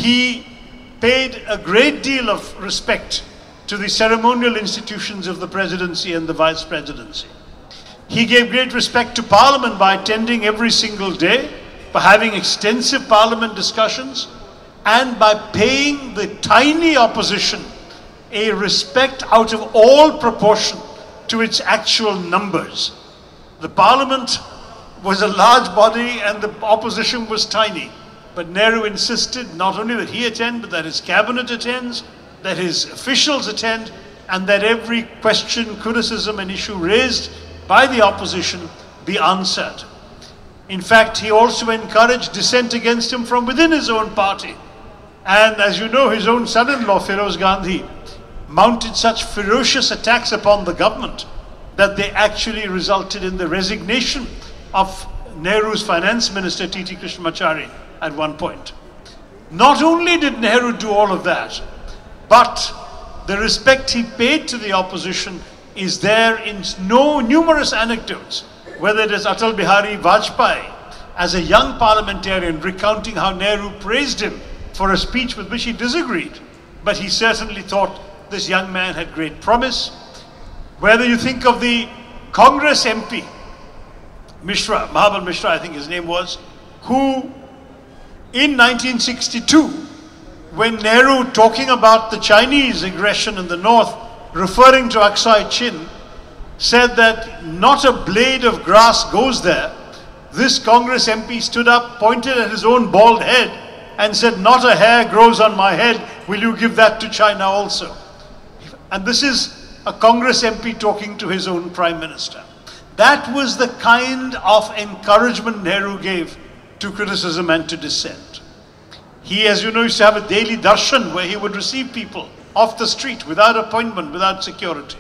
He paid a great deal of respect to the ceremonial institutions of the presidency and the vice presidency. He gave great respect to Parliament by attending every single day, by having extensive Parliament discussions, and by paying the tiny opposition a respect out of all proportion to its actual numbers. The Parliament was a large body and the opposition was tiny. But Nehru insisted not only that he attend, but that his cabinet attends, that his officials attend, and that every question, criticism, and issue raised by the opposition be answered. In fact, he also encouraged dissent against him from within his own party. And as you know, his own son-in-law, Feroz Gandhi, mounted such ferocious attacks upon the government that they actually resulted in the resignation of Nehru's finance minister, T.T. Krishnamachari, at one point. Not only did Nehru do all of that, but the respect he paid to the opposition is there in numerous anecdotes, whether it is Atal Bihari Vajpayee as a young parliamentarian recounting how Nehru praised him for a speech with which he disagreed, but he certainly thought this young man had great promise. Whether you think of the Congress MP, Mishra, Mahabal Mishra I think his name was, who in 1962, when Nehru, talking about the Chinese aggression in the north, referring to Aksai Chin, said that not a blade of grass goes there, this Congress MP stood up, pointed at his own bald head, and said, not a hair grows on my head, will you give that to China also? And this is a Congress MP talking to his own Prime Minister. That was the kind of encouragement Nehru gave to criticism and to dissent. He, as you know, used to have a daily darshan where he would receive people off the street without appointment, without security.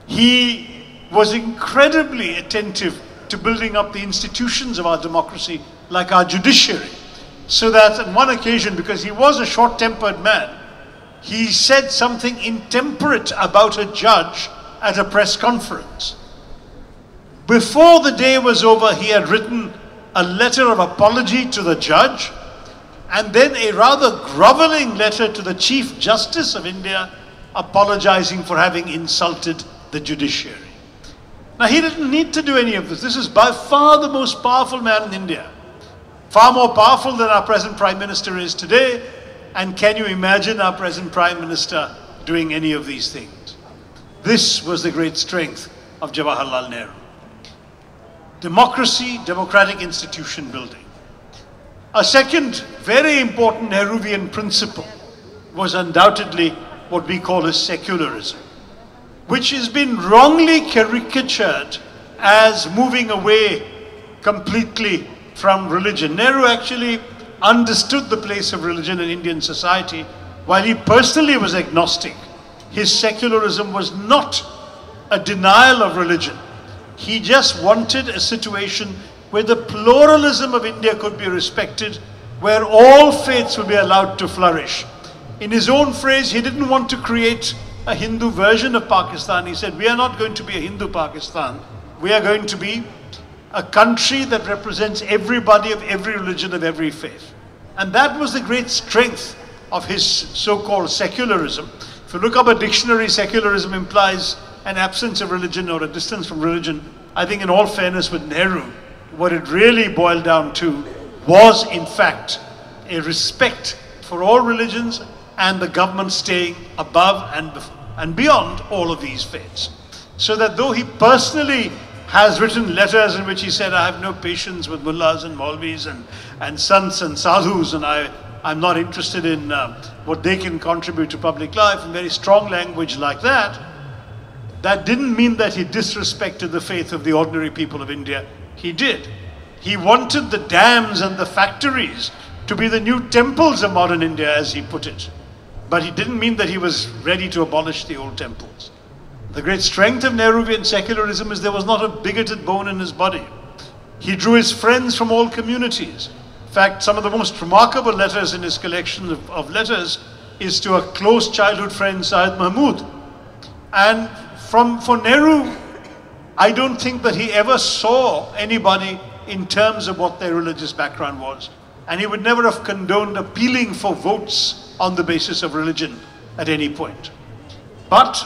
He was incredibly attentive to building up the institutions of our democracy, like our judiciary, so that on one occasion, because he was a short-tempered man, he said something intemperate about a judge at a press conference. Before the day was over, he had written a letter of apology to the judge, and then a rather groveling letter to the Chief Justice of India, apologizing for having insulted the judiciary. Now, he didn't need to do any of this. This is by far the most powerful man in India. Far more powerful than our present Prime Minister is today. And can you imagine our present Prime Minister doing any of these things? This was the great strength of Jawaharlal Nehru. Democracy, democratic institution building. A second very important Nehruvian principle was undoubtedly what we call as secularism, which has been wrongly caricatured as moving away completely from religion. Nehru actually understood the place of religion in Indian society. While he personally was agnostic, his secularism was not a denial of religion. He just wanted a situation where the pluralism of India could be respected, where all faiths would be allowed to flourish. In his own phrase, he didn't want to create a Hindu version of Pakistan. He said, we are not going to be a Hindu Pakistan. We are going to be a country that represents everybody of every religion, of every faith. And that was the great strength of his so-called secularism. If you look up a dictionary, secularism implies an absence of religion or a distance from religion. I think in all fairness with Nehru, what it really boiled down to was in fact a respect for all religions and the government staying above and beyond all of these faiths. So that though he personally has written letters in which he said, I have no patience with mullahs and maulvis and sants and sadhus, and I'm not interested in what they can contribute to public life, in very strong language like that, that didn't mean that he disrespected the faith of the ordinary people of India. He did. He wanted the dams and the factories to be the new temples of modern India, as he put it. But he didn't mean that he was ready to abolish the old temples. The great strength of Nehruvian secularism is there was not a bigoted bone in his body. He drew his friends from all communities. In fact, some of the most remarkable letters in his collection of letters is to a close childhood friend, Syed Mahmud. And for Nehru, I don't think that he ever saw anybody in terms of what their religious background was. and he would never have condoned appealing for votes on the basis of religion at any point. But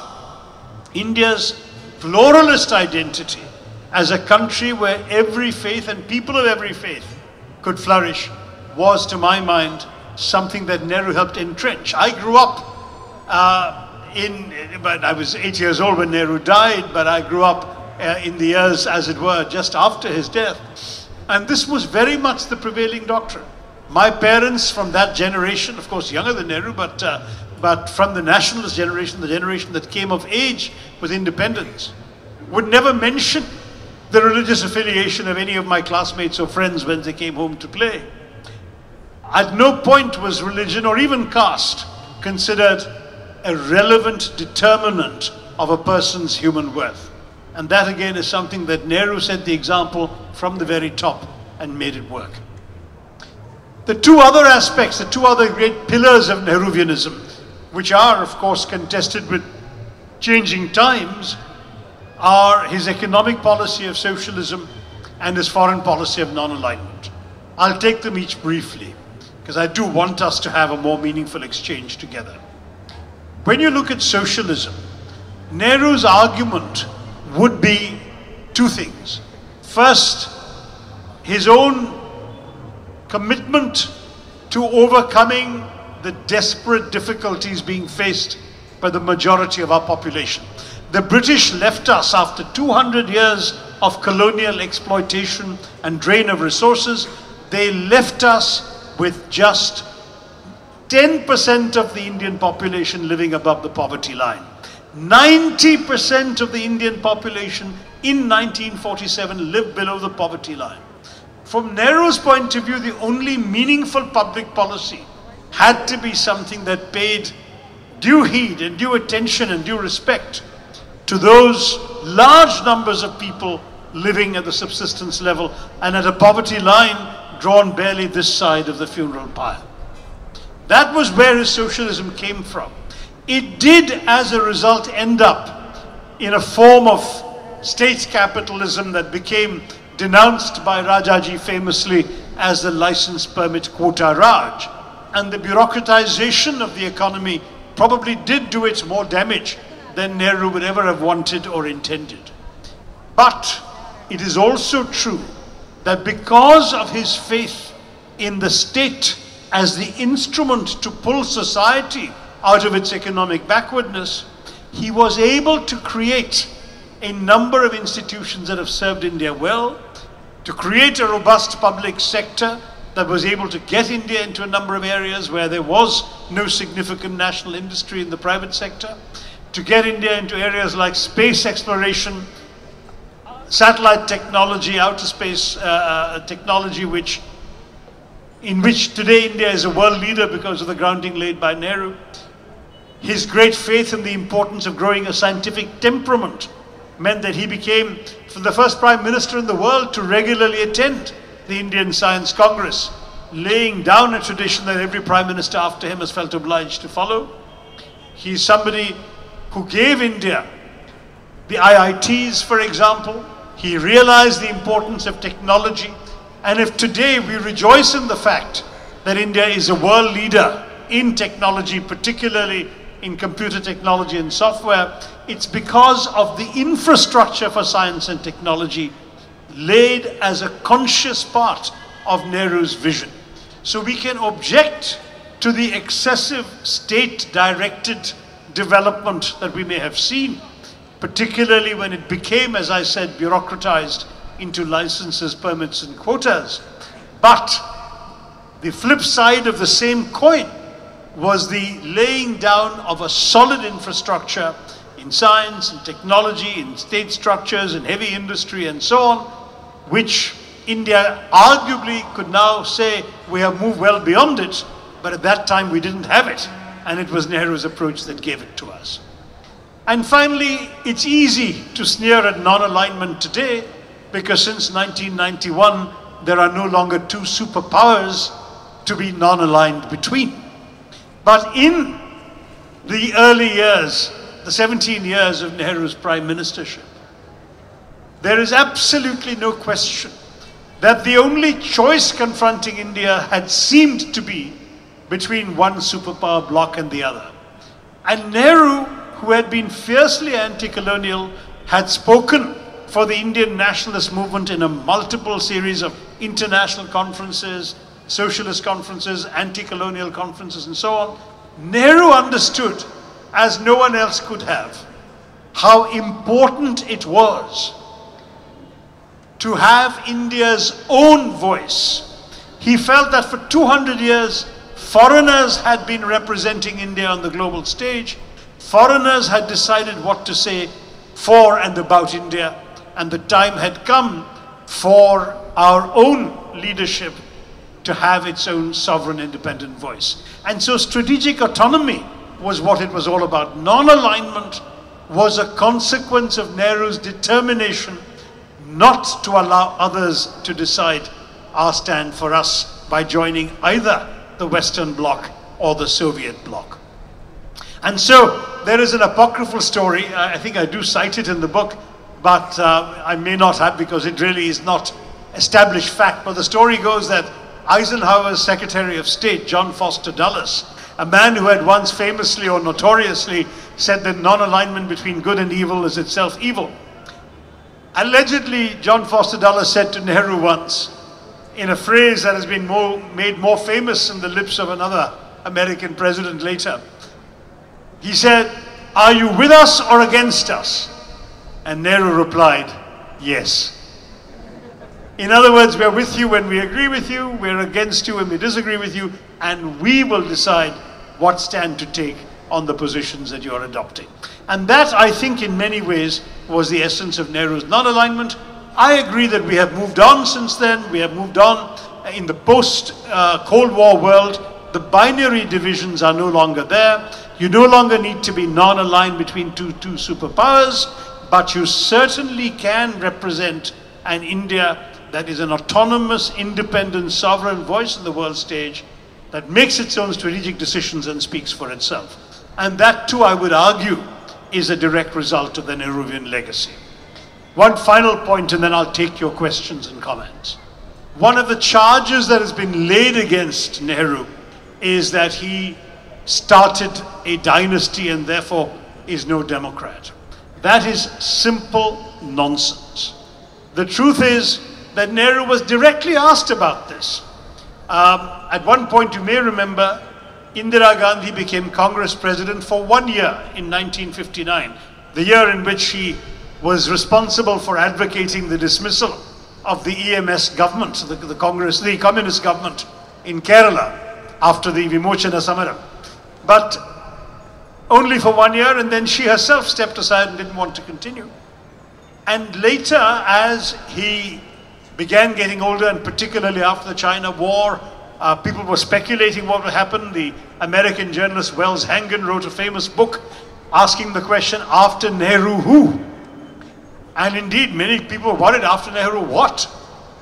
India's pluralist identity as a country where every faith and people of every faith could flourish was, to my mind, something that Nehru helped entrench. I grew up but I was 8 years old when Nehru died, but I grew up in the years, as it were, just after his death. And this was very much the prevailing doctrine. My parents from that generation, of course younger than Nehru, but from the nationalist generation, the generation that came of age with independence, would never mention the religious affiliation of any of my classmates or friends when they came home to play. At no point was religion or even caste considered a relevant determinant of a person's human worth. And that again is something that Nehru set the example from the very top and made it work. The two other aspects, the two other great pillars of Nehruvianism, which are of course contested with changing times, are his economic policy of socialism and his foreign policy of non-alignment. I'll take them each briefly, because I do want us to have a more meaningful exchange together. When you look at socialism, Nehru's argument would be two things. First, his own commitment to overcoming the desperate difficulties being faced by the majority of our population. The British left us after 200 years of colonial exploitation and drain of resources. They left us with just 10% of the Indian population living above the poverty line. 90% of the Indian population in 1947 lived below the poverty line. From Nehru's point of view, the only meaningful public policy had to be something that paid due heed and due attention and due respect to those large numbers of people living at the subsistence level and at a poverty line drawn barely this side of the funeral pyre. That was where his socialism came from. It did, as a result, end up in a form of state capitalism that became denounced by Rajaji famously as the license permit quota Raj. And the bureaucratization of the economy probably did do it more damage than Nehru would ever have wanted or intended. But it is also true that because of his faith in the state as the instrument to pull society out of its economic backwardness, he was able to create a number of institutions that have served India well, to create a robust public sector that was able to get India into a number of areas where there was no significant national industry in the private sector, to get India into areas like space exploration, satellite technology, outer space technology, in which today India is a world leader because of the grounding laid by Nehru. His great faith in the importance of growing a scientific temperament meant that he became the first Prime Minister in the world to regularly attend the Indian Science Congress, laying down a tradition that every Prime Minister after him has felt obliged to follow. He's somebody who gave India the IITs, for example. He realized the importance of technology. And if today we rejoice in the fact that India is a world leader in technology, particularly in computer technology and software, it's because of the infrastructure for science and technology laid as a conscious part of Nehru's vision. So we can object to the excessive state-directed development that we may have seen, particularly when it became, as I said, bureaucratized into licenses, permits and quotas. But the flip side of the same coin was the laying down of a solid infrastructure in science and technology, in state structures, in heavy industry and so on, which India arguably could now say we have moved well beyond it, but at that time we didn't have it, and it was Nehru's approach that gave it to us. And finally, it's easy to sneer at non-alignment today, because since 1991 there are no longer two superpowers to be non-aligned between. But in the early years, the 17 years of Nehru's prime ministership, there is absolutely no question that the only choice confronting India had seemed to be between one superpower bloc and the other. And Nehru, who had been fiercely anti-colonial, had spoken for the Indian nationalist movement in a multiple series of international conferences, socialist conferences, anti-colonial conferences, and so on. Nehru understood, as no one else could have, how important it was to have India's own voice. He felt that for 200 years, foreigners had been representing India on the global stage. Foreigners had decided what to say for and about India, and the time had come for our own leadership to have its own sovereign independent voice. And so strategic autonomy was what it was all about. Non-alignment was a consequence of Nehru's determination not to allow others to decide our stand for us by joining either the Western Bloc or the Soviet bloc. And so there is an apocryphal story, I think I do cite it in the book, but I may not have because it really is not established fact. But the story goes that Eisenhower's Secretary of State, John Foster Dulles, a man who had once famously or notoriously said that non-alignment between good and evil is itself evil. Allegedly, John Foster Dulles said to Nehru once, in a phrase that has been made more famous in the lips of another American president later, he said, "Are you with us or against us?" And Nehru replied, "Yes." In other words, we're with you when we agree with you, we're against you when we disagree with you, and we will decide what stand to take on the positions that you're adopting. And that, I think, in many ways, was the essence of Nehru's non-alignment. I agree that we have moved on since then. We have moved on in the post-Cold War world. The binary divisions are no longer there. You no longer need to be non-aligned between two superpowers, but you certainly can represent an India that is an autonomous, independent, sovereign voice in the world stage that makes its own strategic decisions and speaks for itself. And that too, I would argue, is a direct result of the Nehruvian legacy. One final point, and then I'll take your questions and comments. One of the charges that has been laid against Nehru is that he started a dynasty and therefore is no Democrat. That is simple nonsense. The truth is that Nehru was directly asked about this. At one point, you may remember, Indira Gandhi became Congress president for 1 year in 1959, the year in which she was responsible for advocating the dismissal of the EMS government, the communist government in Kerala after the Vimochana Samaram. But only for 1 year, and then she herself stepped aside and didn't want to continue. And later, as he began getting older, and particularly after the China War, people were speculating what would happen. The American journalist Wells Hangen wrote a famous book asking the question, after Nehru who? And indeed, many people were worried, after Nehru what?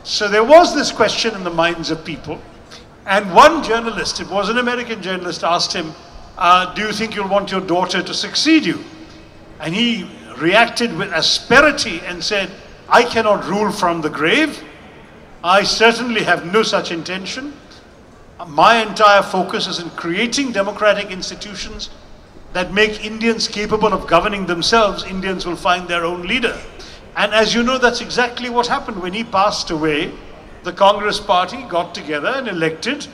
So there was this question in the minds of people. And one journalist, it was an American journalist, asked him, do you think you'll want your daughter to succeed you? And he reacted with asperity and said, I cannot rule from the grave. I certainly have no such intention. My entire focus is in creating democratic institutions that make Indians capable of governing themselves. Indians will find their own leader. And as you know, that's exactly what happened. When he passed away, the Congress party got together and elected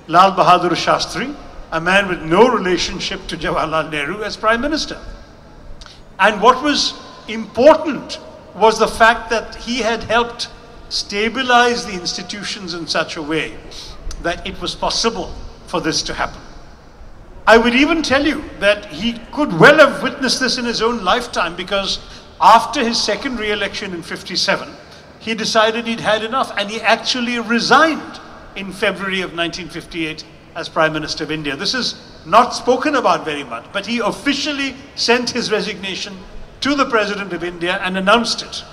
Lal Bahadur Shastri, a man with no relationship to Jawaharlal Nehru, as Prime Minister. And what was important was the fact that he had helped stabilize the institutions in such a way that it was possible for this to happen. I would even tell you that he could well have witnessed this in his own lifetime, because after his second re-election in '57, he decided he'd had enough, and he actually resigned in February of 1958 as Prime Minister of India. This is not spoken about very much, but he officially sent his resignation to the President of India and announced it.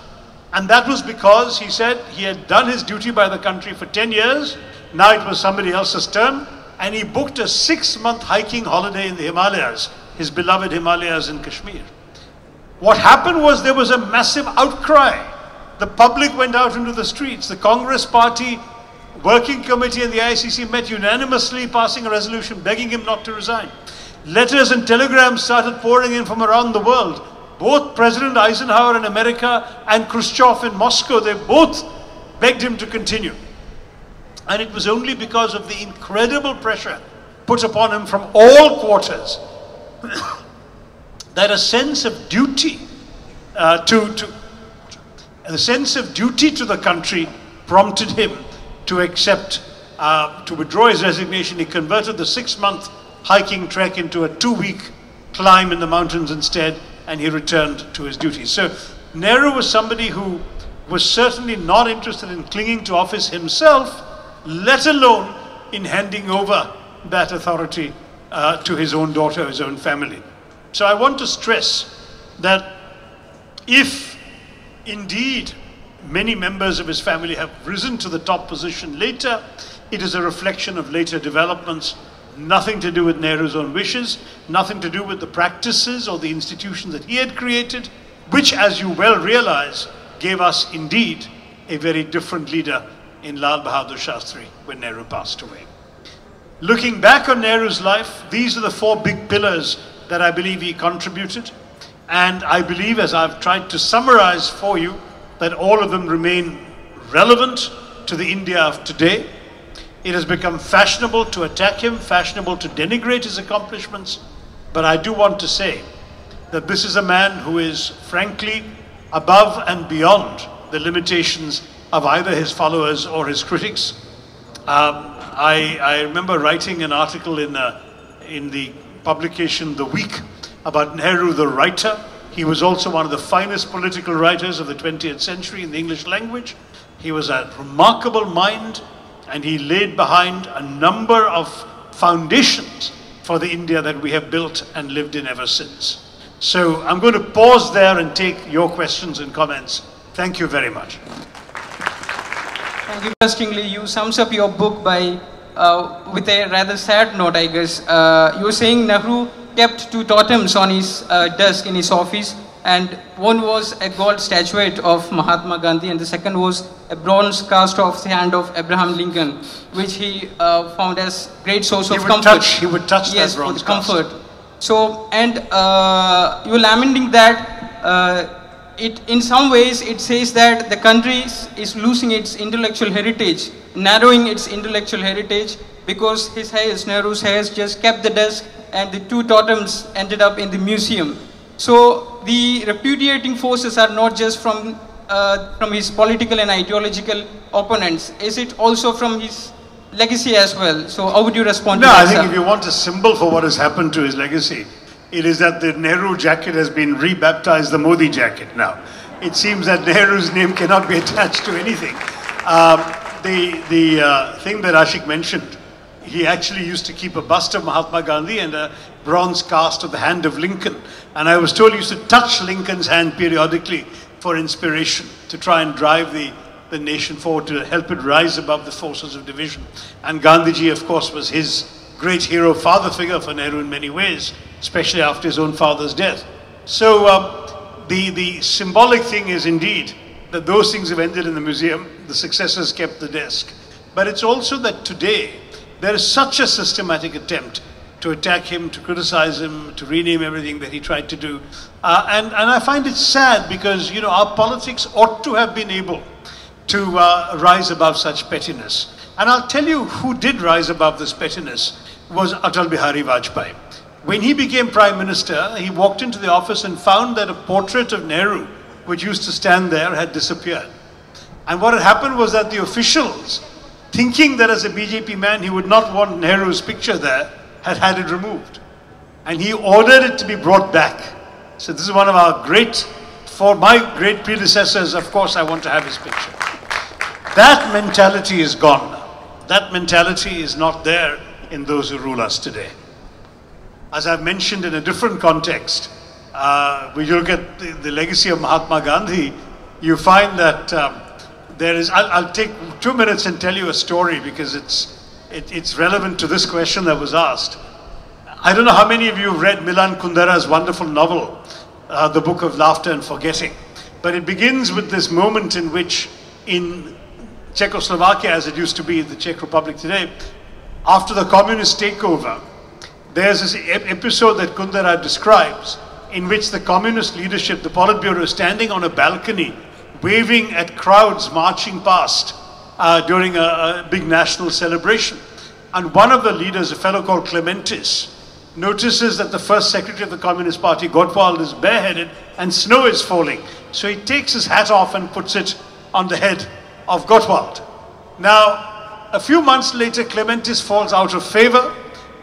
And that was because he said he had done his duty by the country for 10 years, now it was somebody else's turn, and he booked a 6-month hiking holiday in the Himalayas, his beloved Himalayas in Kashmir. What happened was there was a massive outcry The public went out into the streets. The Congress Party Working Committee and the ICC met unanimously, passing a resolution begging him not to resign. Letters and telegrams started pouring in from around the world. Both President Eisenhower in America and Khrushchev in Moscow, they both begged him to continue. And it was only because of the incredible pressure put upon him from all quarters that a sense of duty to the country prompted him to accept, to withdraw his resignation. He converted the 6-month hiking trek into a 2-week climb in the mountains instead, and he returned to his duties. So Nehru was somebody who was certainly not interested in clinging to office himself, let alone in handing over that authority to his own daughter, his own family. So I want to stress that if indeed many members of his family have risen to the top position later, it is a reflection of later developments, nothing to do with Nehru's own wishes, nothing to do with the practices or the institutions that he had created, which, as you well realize, gave us indeed a very different leader in Lal Bahadur Shastri when Nehru passed away. Looking back on Nehru's life, these are the 4 big pillars that I believe he contributed. And I believe, as I've tried to summarize for you, that all of them remain relevant to the India of today. It has become fashionable to attack him, fashionable to denigrate his accomplishments. But I do want to say that this is a man who is frankly above and beyond the limitations of either his followers or his critics. I remember writing an article in the publication The Week about Nehru the writer. He was also one of the finest political writers of the 20th century in the English language. He was a remarkable mind, and he laid behind a number of foundations for the India that we have built and lived in ever since. So I'm going to pause there and take your questions and comments. Thank you very much. Interestingly, you sums up your book by with a rather sad note, I guess. You were saying Nehru kept 2 totems on his desk in his office, and one was a gold statuette of Mahatma Gandhi, and the second was a bronze cast of the hand of Abraham Lincoln, which he found as great source of comfort. He would touch yes, that bronze cast. Comfort. So, and you were lamenting that in some ways it says that the country is losing its intellectual heritage, narrowing its intellectual heritage, because his heirs, Nehru's heirs, just kept the desk and the 2 totems ended up in the museum. So the repudiating forces are not just from his political and ideological opponents. Is it also from his legacy as well? So how would you respond to that? No, I think if you want a symbol for what has happened to his legacy, it is that the Nehru jacket has been rebaptized the Modi jacket now. It seems that Nehru's name cannot be attached to anything. The thing that Ashik mentioned, he actually used to keep a bust of Mahatma Gandhi and a bronze cast of the hand of Lincoln. And I was told he used to touch Lincoln's hand periodically for inspiration, to try and drive the nation forward, to help it rise above the forces of division. And Gandhiji, of course, was his great hero, father figure for Nehru in many ways, especially after his own father's death. So the symbolic thing is indeed that those things have ended in the museum, the successors kept the desk. But it's also that today, there is such a systematic attempt to attack him, to criticize him, to rename everything that he tried to do. And I find it sad because, you know, our politics ought to have been able to rise above such pettiness. And I'll tell you who did rise above this pettiness was Atal Bihari Vajpayee. When he became Prime Minister, he walked into the office and found that a portrait of Nehru, which used to stand there, had disappeared. And what had happened was that the officials, thinking that as a BJP man he would not want Nehru's picture there, had it removed. And he ordered it to be brought back. So this is one of our for my great predecessors, of course I want to have his picture. That mentality is gone now. That mentality is not there in those who rule us today. As I've mentioned in a different context, when you look at the legacy of Mahatma Gandhi, you find that there is, I'll take 2 minutes and tell you a story because it's relevant to this question that was asked. I don't know how many of you have read Milan Kundera's wonderful novel, The Book of Laughter and Forgetting. But it begins with this moment in which in Czechoslovakia, as it used to be the Czech Republic today, after the communist takeover, there's this episode that Kundera describes in which the communist leadership, the Politburo, is standing on a balcony waving at crowds marching past during a big national celebration. And one of the leaders, a fellow called Clementis, notices that the first secretary of the Communist Party, Gottwald, is bareheaded and snow is falling. So he takes his hat off and puts it on the head of Gottwald. Now, a few months later, Clementis falls out of favor.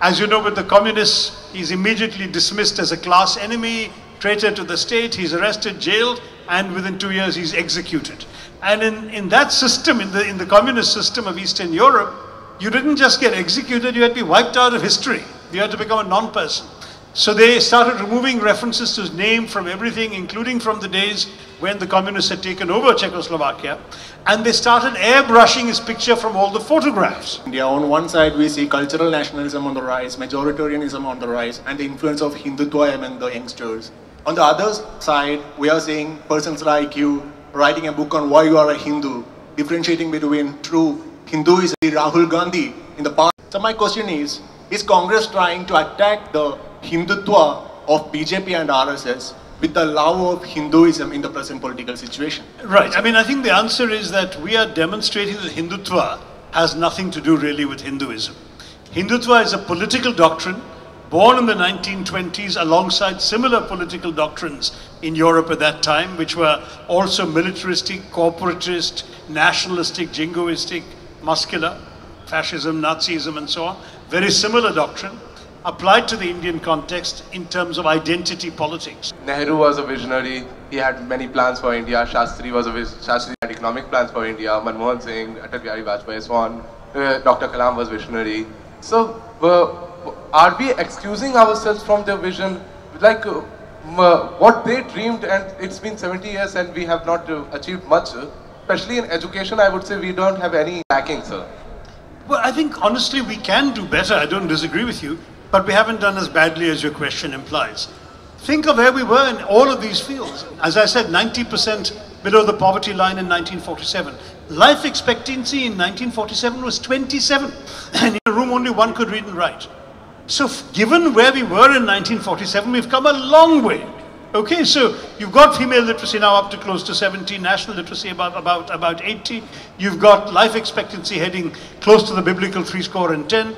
As you know, with the communists, he's immediately dismissed as a class enemy, traitor to the state. He's arrested, jailed, and within 2 years, he's executed. And in that system, in the communist system of Eastern Europe, you didn't just get executed, you had to be wiped out of history. You had to become a non-person. So they started removing references to his name from everything, including from the days when the communists had taken over Czechoslovakia. And they started airbrushing his picture from all the photographs. India, on one side, we see cultural nationalism on the rise, majoritarianism on the rise, and the influence of Hindutva among the youngsters. On the other side, we are seeing persons like you writing a book on why you are a Hindu, differentiating between true Hinduism, Rahul Gandhi in the past. So my question is Congress trying to attack the Hindutva of BJP and RSS with the love of Hinduism in the present political situation? Right. I mean, I think the answer is that we are demonstrating that Hindutva has nothing to do really with Hinduism. Hindutva is a political doctrine born in the 1920s alongside similar political doctrines in Europe at that time, which were also militaristic, corporatist, nationalistic, jingoistic, muscular, fascism, Nazism and so on. Very similar doctrine applied to the Indian context in terms of identity politics. Nehru was a visionary. He had many plans for India. Shastri had economic plans for India. Manmohan Singh, Atal Bihari Vajpayee, so on. Dr. Kalam was visionary. So, are we excusing ourselves from their vision? Like, what they dreamed, and it's been 70 years and we have not achieved much. Especially in education, I would say we don't have any lacking, sir. Well, I think honestly we can do better. I don't disagree with you, but we haven't done as badly as your question implies. Think of where we were in all of these fields. As I said, 90% below the poverty line in 1947. Life expectancy in 1947 was 27, and in a room only one could read and write. So given where we were in 1947, we've come a long way. Okay, so you've got female literacy now up to close to 70, national literacy about 80. You've got life expectancy heading close to the biblical 70.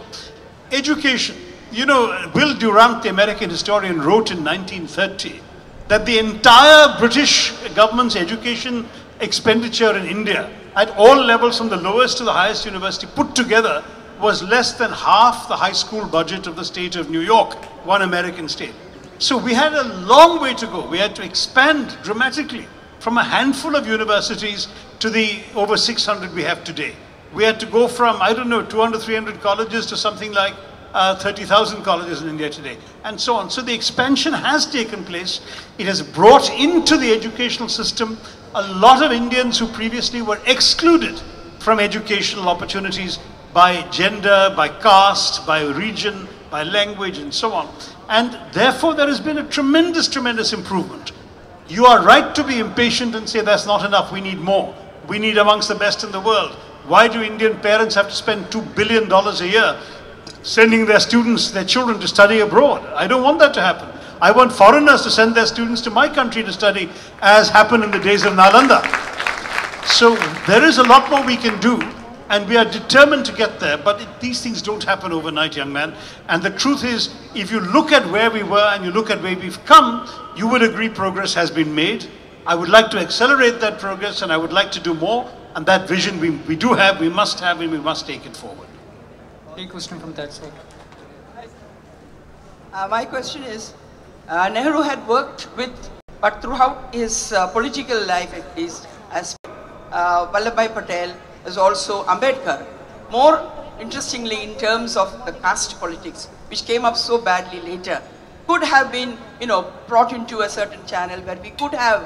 Education. You know, Will Durant, the American historian, wrote in 1930 that the entire British government's education expenditure in India, at all levels from the lowest to the highest university put together, was less than half the high school budget of the state of New York, one American state. So we had a long way to go. We had to expand dramatically from a handful of universities to the over 600 we have today. We had to go from, I don't know, 200, 300 colleges to something like 30,000 colleges in India today, and so on. So the expansion has taken place. It has brought into the educational system a lot of Indians who previously were excluded from educational opportunities by gender, by caste, by region, by language, and so on. And therefore, there has been a tremendous, tremendous improvement. You are right to be impatient and say that's not enough, we need more. We need amongst the best in the world. Why do Indian parents have to spend $2 billion a year sending their students, their children to study abroad? I don't want that to happen. I want foreigners to send their students to my country to study, as happened in the days of Nalanda. So there is a lot more we can do. And we are determined to get there, but these things don't happen overnight, young man. And the truth is, if you look at where we were and you look at where we've come, you would agree progress has been made. I would like to accelerate that progress, and I would like to do more. And that vision we do have, we must have, and we must take it forward. Take a question from that side. My question is, Nehru had worked with, but throughout his political life at least, as Vallabhbhai Patel, is also Ambedkar. More interestingly, in terms of the caste politics, which came up so badly later, could have been, brought into a certain channel where we could have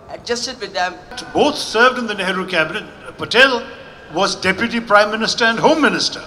adjusted with them. Both served in the Nehru cabinet. Patel was Deputy Prime Minister and Home Minister.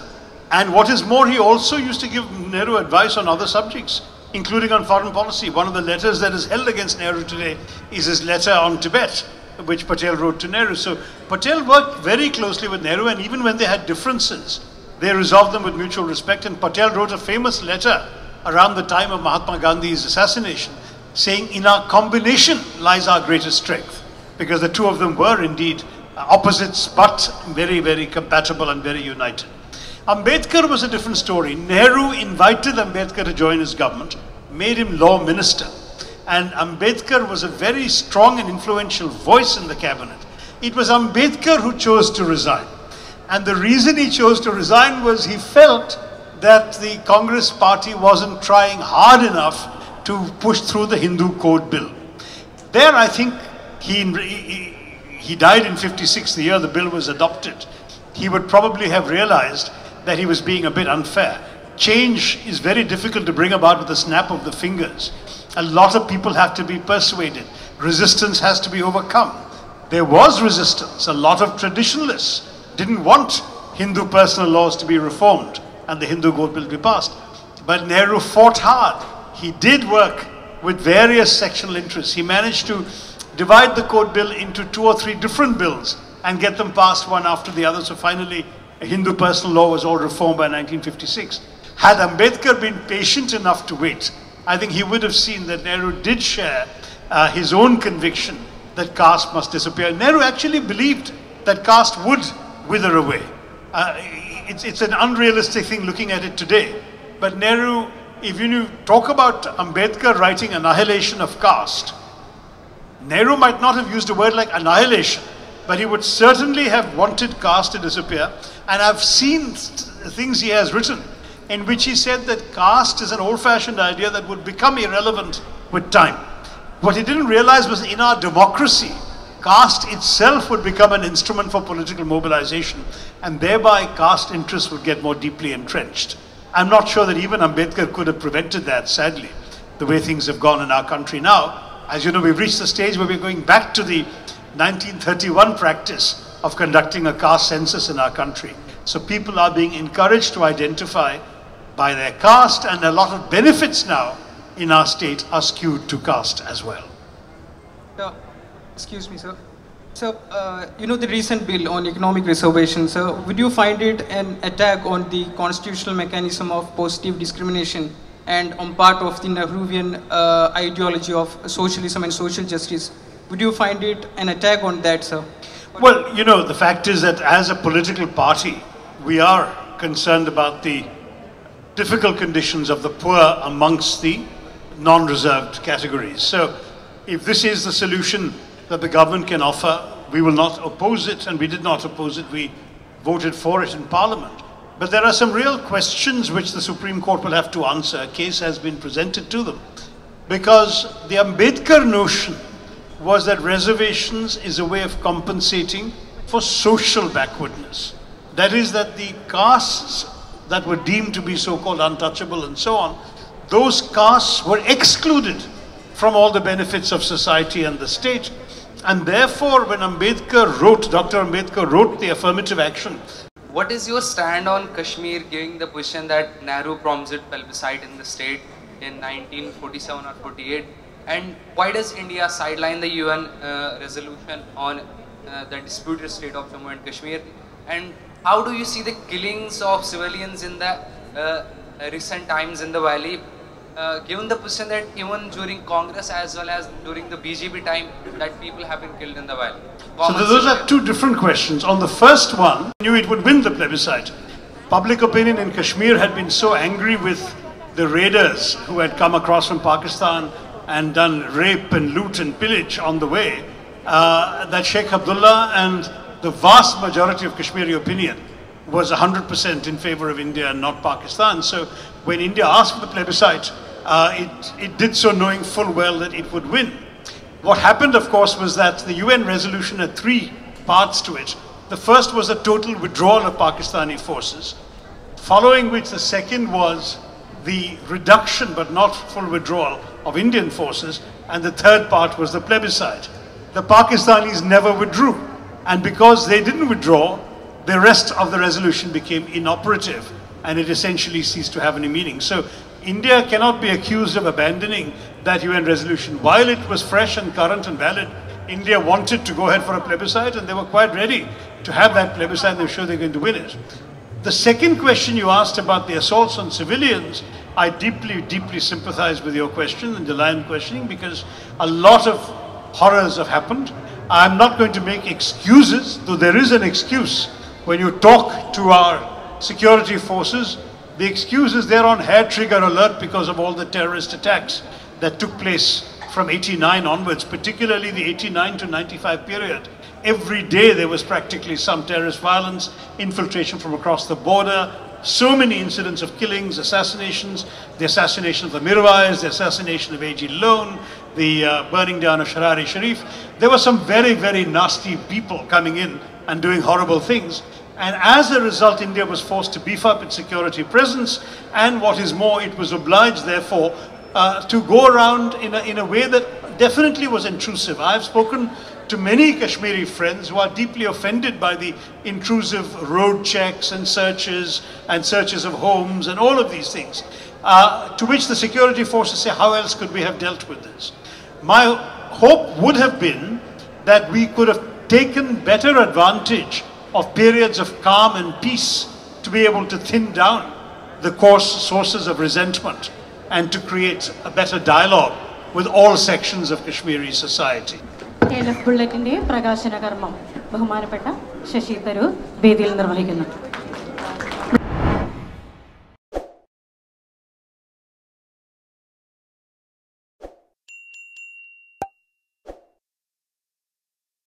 And what is more, he also used to give Nehru advice on other subjects. including on foreign policy. One of the letters that is held against Nehru today is his letter on Tibet, which Patel wrote to Nehru. So Patel worked very closely with Nehru, and even when they had differences, they resolved them with mutual respect. And Patel wrote a famous letter around the time of Mahatma Gandhi's assassination, saying, in our combination lies our greatest strength, because the two of them were indeed opposites, but very, very compatible and very united. Ambedkar was a different story. Nehru invited Ambedkar to join his government, made him law minister. And Ambedkar was a very strong and influential voice in the cabinet. It was Ambedkar who chose to resign. And the reason he chose to resign was he felt that the Congress party wasn't trying hard enough to push through the Hindu Code Bill. There, I think, he died in '56, the year the bill was adopted. He would probably have realized that he was being a bit unfair. Change is very difficult to bring about with a snap of the fingers. A lot of people have to be persuaded. Resistance has to be overcome. There was resistance. A lot of traditionalists didn't want Hindu personal laws to be reformed and the Hindu Code Bill to be passed. But Nehru fought hard. He did work with various sectional interests. He managed to divide the Code Bill into 2 or 3 different bills and get them passed one after the other. So finally, Hindu personal law was all reformed by 1956. Had Ambedkar been patient enough to wait, I think he would have seen that Nehru did share his own conviction that caste must disappear. Nehru actually believed that caste would wither away. It's an unrealistic thing looking at it today. But Nehru, if you talk about Ambedkar writing annihilation of caste, Nehru might not have used a word like annihilation, but he would certainly have wanted caste to disappear. And I've seen things he has written in which he said that caste is an old-fashioned idea that would become irrelevant with time. What he didn't realize was in our democracy, caste itself would become an instrument for political mobilization, and thereby caste interests would get more deeply entrenched. I'm not sure that even Ambedkar could have prevented that, sadly, the way things have gone in our country now. As you know, we've reached the stage where we're going back to the 1931 practice of conducting a caste census in our country. So people are being encouraged to identify by their caste, and a lot of benefits now in our state are skewed to caste as well. Excuse me, sir. So, you know the recent bill on economic reservations, sir, would you find it an attack on the constitutional mechanism of positive discrimination and on part of the Nehruvian ideology of socialism and social justice? Would you find it an attack on that, sir? Well, you know, the fact is that as a political party, we are concerned about the difficult conditions of the poor amongst the non-reserved categories. So if this is the solution that the government can offer, we will not oppose it, and we did not oppose it. We voted for it in Parliament. But there are some real questions which the Supreme Court will have to answer. A case has been presented to them. Because the Ambedkar notion was that reservations is a way of compensating for social backwardness. That is, that the castes that were deemed to be so-called untouchable and so on, those castes were excluded from all the benefits of society and the state. And therefore, when Dr. Ambedkar wrote the affirmative action. What is your stand on Kashmir, giving the position that Nehru promised plebiscite in the state in 1947 or 48? And why does India sideline the UN resolution on the disputed state of Jammu and Kashmir? And how do you see the killings of civilians in the recent times in the valley, given the position that even during Congress as well as during the BJP time that people have been killed in the valley? So those are two different questions. On the first one, I knew it would win the plebiscite. Public opinion in Kashmir had been so angry with the raiders who had come across from Pakistan and done rape and loot and pillage on the way, that Sheikh Abdullah and the vast majority of Kashmiri opinion was 100% in favor of India and not Pakistan. So when India asked for the plebiscite, it did so knowing full well that it would win. What happened, of course, was that the UN resolution had 3 parts to it. The first was a total withdrawal of Pakistani forces, following which the second was the reduction, but not full withdrawal, of Indian forces, and the third part was the plebiscite. The Pakistanis never withdrew, and because they didn't withdraw, the rest of the resolution became inoperative, and it essentially ceased to have any meaning. So India cannot be accused of abandoning that UN resolution. While it was fresh and current and valid, India wanted to go ahead for a plebiscite, and they were quite ready to have that plebiscite, and they were sure they were going to win it. The second question you asked about the assaults on civilians, I deeply, deeply sympathize with your question and the line of questioning, because a lot of horrors have happened. I'm not going to make excuses, though there is an excuse. When you talk to our security forces, the excuse is they're on hair trigger alert because of all the terrorist attacks that took place from 89 onwards, particularly the 89 to 95 period. Every day there was practically some terrorist violence, infiltration from across the border, so many incidents of killings, assassinations, the assassination of the Mirwais, the assassination of A.G. Lone, the burning down of Sharari Sharif. There were some very, very nasty people coming in and doing horrible things. And as a result, India was forced to beef up its security presence. And what is more, it was obliged, therefore, to go around in a way that definitely was intrusive. I've spoken to many Kashmiri friends who are deeply offended by the intrusive road checks and searches of homes and all of these things, to which the security forces say, how else could we have dealt with this? My hope would have been that we could have taken better advantage of periods of calm and peace to be able to thin down the coarse sources of resentment and to create a better dialogue with all sections of Kashmiri society. KLF Bulletin Prakashana Karmam Bahumanapetta Sashi Tharoor Vedil Nirvahikkunnu.